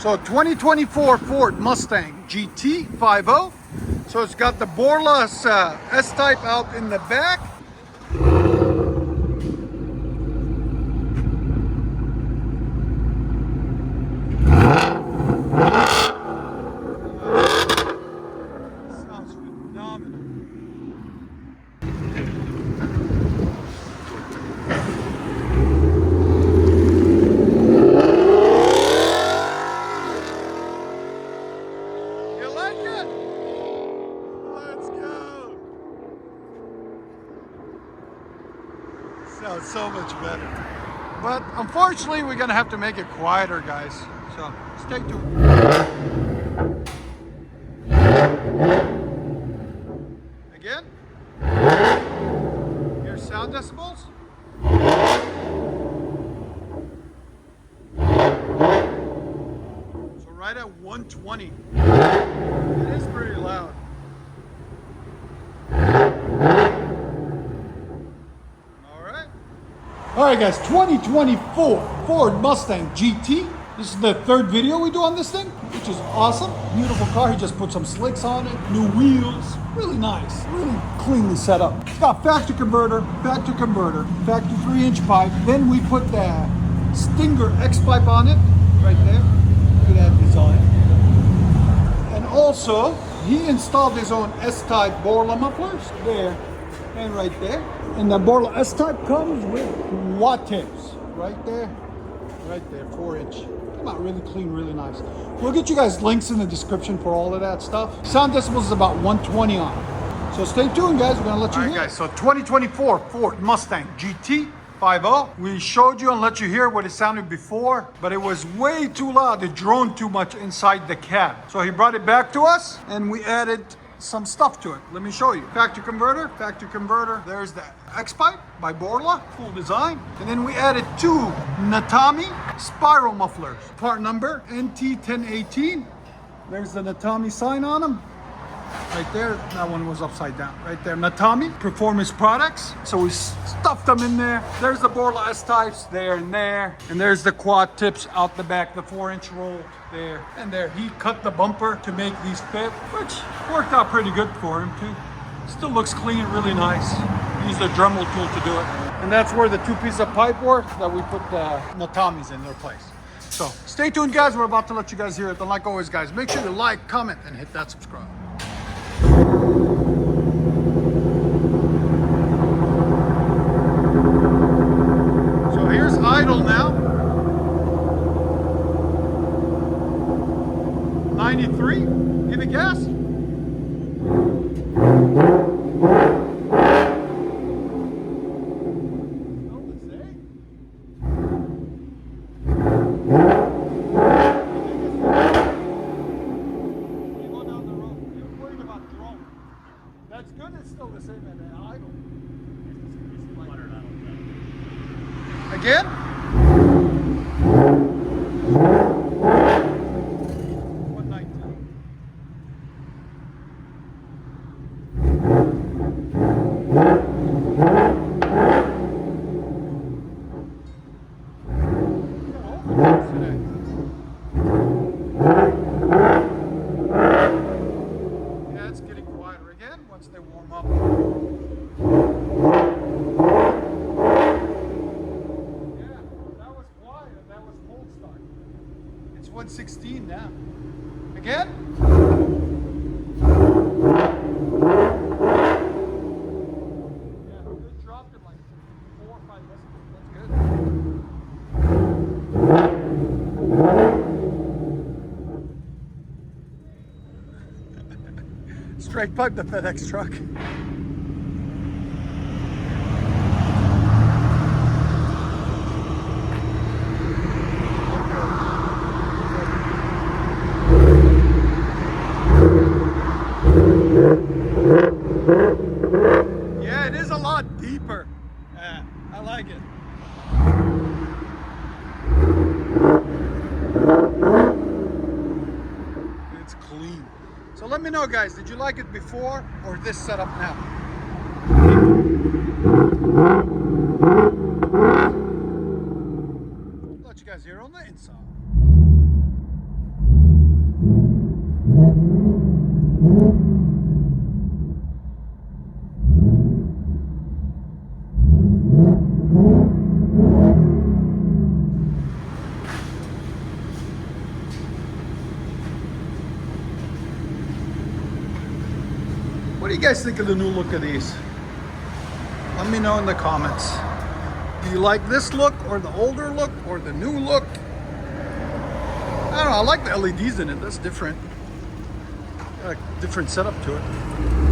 So 2024 Ford Mustang GT 5.0. So it's got the Borla S-Type out in the back. Sounds phenomenal. You like it? Let's go. Sounds so much better. But unfortunately, we're gonna have to make it quieter, guys. So stay tuned. Again. Here's sound decibels. So right at 120. It is pretty loud. All right, guys, 2024 Ford Mustang GT. This is the third video we do on this thing, which is awesome. Beautiful car. He just put some slicks on it, new wheels. Really nice, really cleanly set up. It's got factory converter, factory 3-inch pipe. Then we put the Stinger X pipe on it, right there. Look at that design. And also, he installed his own S-Type Borla mufflers, there and right there. And the Borla S-Type comes with watt tips, right there, 4-inch. Come out really clean, really nice. We'll get you guys links in the description for all of that stuff. Sound decibels is about 120 on it. So stay tuned, guys. We're gonna let you hear. All right, guys, so 2024 Ford Mustang GT 5.0. We showed you and let you hear what it sounded before, but it was way too loud. It droned too much inside the cab. So he brought it back to us and we added some stuff to it. Let me show you. Factory converter. There's the X-Pipe by Borla, cool design. And then we added two Netami spiral mufflers. Part number NT1018. There's the Netami sign on them. Right there, that one was upside down. Right there, Netami Performance Products. So we stuffed them in there. There's the Borla S-Types there and there. And there's the quad tips out the back, the 4-inch roll there and there. He cut the bumper to make these fit, which worked out pretty good for him too. Still looks clean, really nice. Used a Dremel tool to do it. And that's where the two pieces of pipe were that we put the Netamis in their place. So stay tuned, guys. We're about to let you guys hear it. And like always, guys, make sure you like, comment, and hit that subscribe. So here's idle now. 93. Give it gas. That's good. It's still the same at the idle. Again? Yeah, it's getting quieter again once they warm up. Yeah, that was quiet. That was cold start. It's 116 now. Again? Yeah, it dropped it like 4 or 5 decibels. That's good. Straight pipe the FedEx truck. Yeah, it is a lot deeper. Yeah, I like it. It's clean. So let me know, guys, did you like it before or this setup now? Let you guys hear on the inside. What do you guys think of the new look of these? Let me know in the comments. Do you like this look or the older look or the new look? I don't know, I like the LEDs in it. That's different. Got a different setup to it.